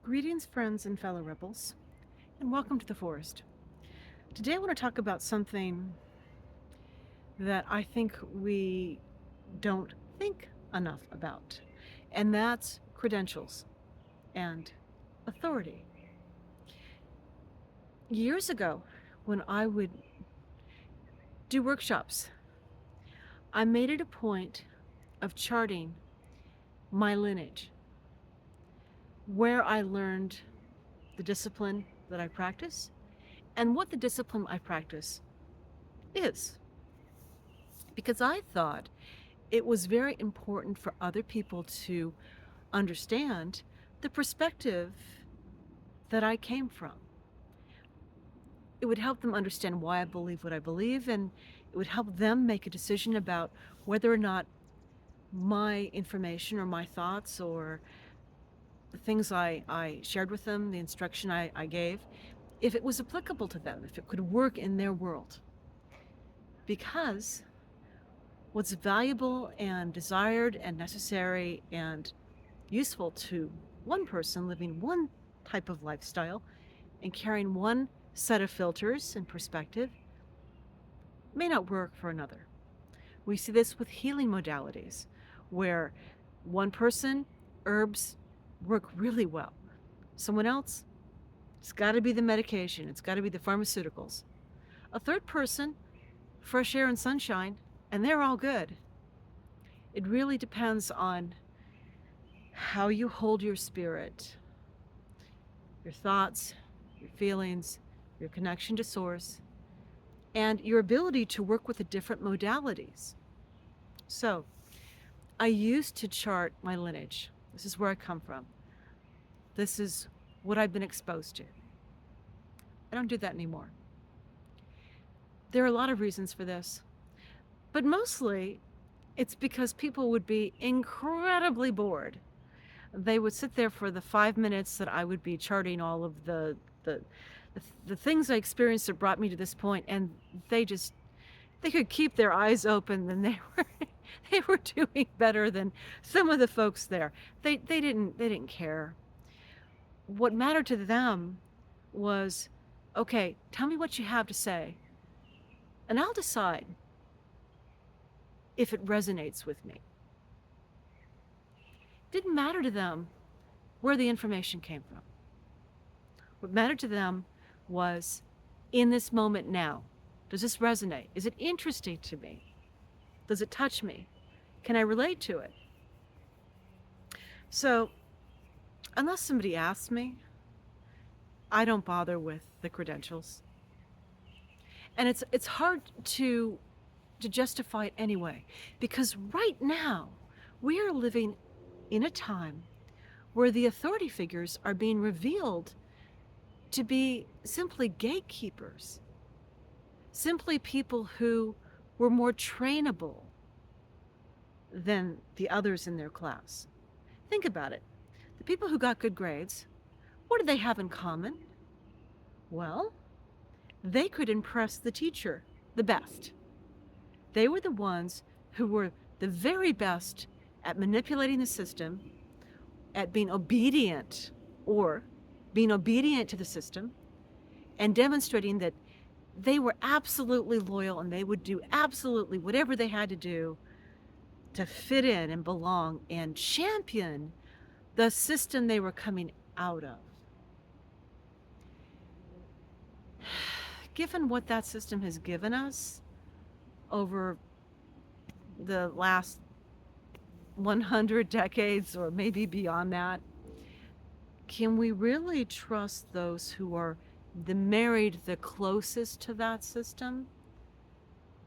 Greetings, friends and fellow rebels, and welcome to the forest. Today, I want to talk about something that I think we don't think enough about, and that's credentials and authority. Years ago, when I would do workshops, I made it a point of charting my lineage, where I learned the discipline that I practice, and what the discipline I practice is. Because I thought it was very important for other people to understand the perspective that I came from. It would help them understand why I believe what I believe, and it would help them make a decision about whether or not my information or my thoughts or the things I shared with them, the instruction I gave, if it was applicable to them, if it could work in their world. Because what's valuable and desired and necessary and useful to one person living one type of lifestyle and carrying one set of filters and perspective may not work for another. We see this with healing modalities, where one person, herbs work really well. Someone else, it's got to be the medication, it's got to be the pharmaceuticals. A third person, fresh air and sunshine, and they're all good. It really depends on how you hold your spirit, your thoughts, your feelings, your connection to source, and your ability to work with the different modalities. So, I used to chart my lineage. This is where I come from. This is what I've been exposed to. I don't do that anymore. There are a lot of reasons for this, but mostly it's because people would be incredibly bored. They would sit there for the 5 minutes that I would be charting all of the the things I experienced that brought me to this point, and they could keep their eyes open, and they were doing better than some of the folks there. They didn't care. What mattered to them was, okay, tell me what you have to say, and I'll decide if it resonates with me. Didn't matter to them where the information came from. What mattered to them was, in this moment now, does this resonate? Is it interesting to me? Does it touch me? Can I relate to it? So, unless somebody asks me, I don't bother with the credentials. And it's hard to justify it anyway, because right now we are living in a time where the authority figures are being revealed to be simply gatekeepers, simply people who were more trainable than the others in their class. Think about it. The people who got good grades, what did they have in common? Well, they could impress the teacher the best. They were the ones who were the very best at manipulating the system, at being obedient to the system, and demonstrating that they were absolutely loyal and they would do absolutely whatever they had to do to fit in and belong and champion the system they were coming out of. Given what that system has given us over the last 100 decades, or maybe beyond that, can we really trust those who are married the closest to that system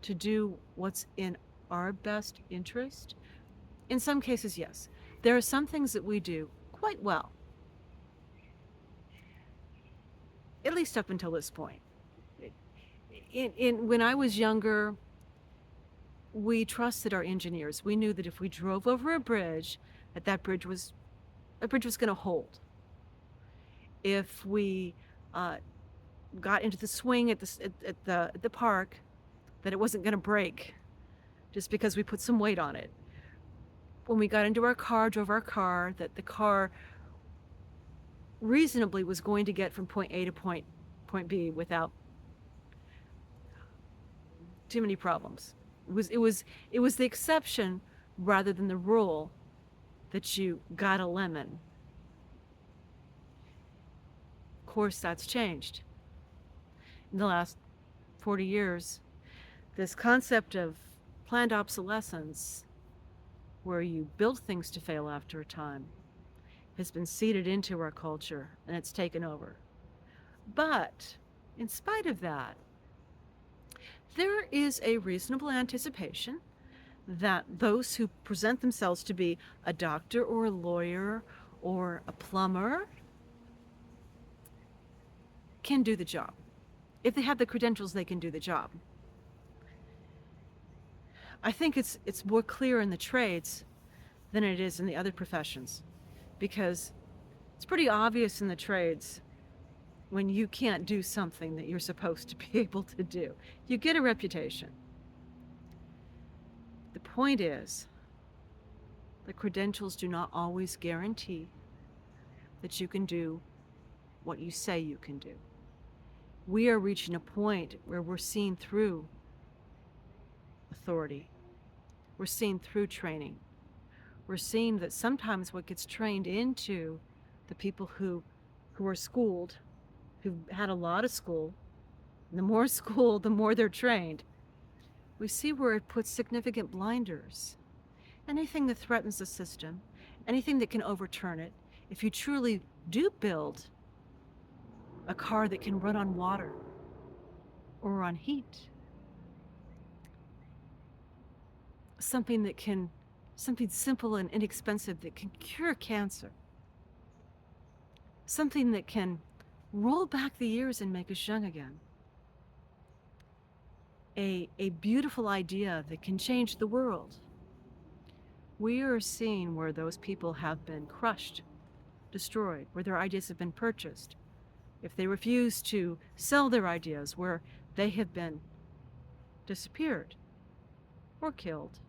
to do what's in our best interest? In some cases, yes. There are some things that we do quite well, at least up until this point. When I was younger, we trusted our engineers. We knew that if we drove over a bridge, that bridge was going to hold. If we got into the swing at the park, that it wasn't going to break just because we put some weight on it. When we got into our car, drove our car, that the car reasonably was going to get from point A to point B without too many problems. It was the exception rather than the rule that you got a lemon. Of course, that's changed. In the last 40 years, this concept of planned obsolescence, where you build things to fail after a time, has been seeded into our culture and it's taken over. But in spite of that, there is a reasonable anticipation that those who present themselves to be a doctor or a lawyer or a plumber can do the job. If they have the credentials, they can do the job. I think it's more clear in the trades than it is in the other professions, because it's pretty obvious in the trades when you can't do something that you're supposed to be able to do. You get a reputation. The point is, the credentials do not always guarantee that you can do what you say you can do. We are reaching a point where we're seeing through authority. We're seeing through training. We're seeing that sometimes what gets trained into the people who are schooled, who've had a lot of school, and the more school, the more they're trained. We see where it puts significant blinders. Anything that threatens the system, anything that can overturn it, if you truly do build a car that can run on water or on heat, something simple and inexpensive that can cure cancer, something that can roll back the years and make us young again, a beautiful idea that can change the world. We are seeing where those people have been crushed, destroyed, where their ideas have been purchased. If they refuse to sell their ideas, where they have been disappeared or killed.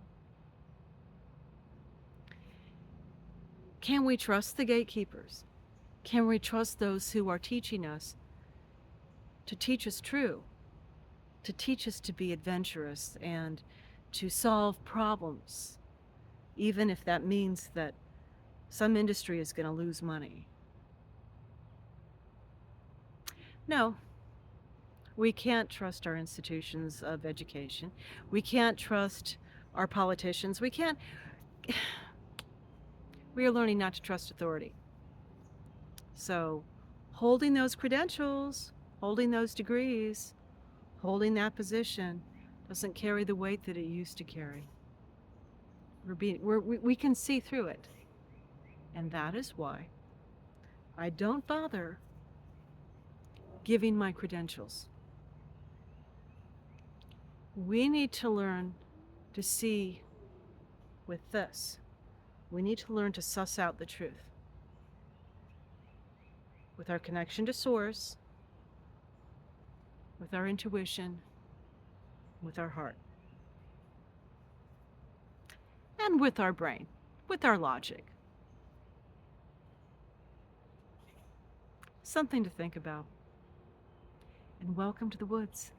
Can we trust the gatekeepers? Can we trust those who are teaching us to teach us true, to teach us to be adventurous and to solve problems, even if that means that some industry is going to lose money? No, we can't trust our institutions of education. We can't trust our politicians. We are learning not to trust authority. So holding those credentials, holding those degrees, holding that position doesn't carry the weight that it used to carry. We can see through it. And that is why I don't bother giving my credentials. We need to learn to see with this. We need to learn to suss out the truth with our connection to source, with our intuition, with our heart, and with our brain, with our logic. Something to think about. And welcome to the woods.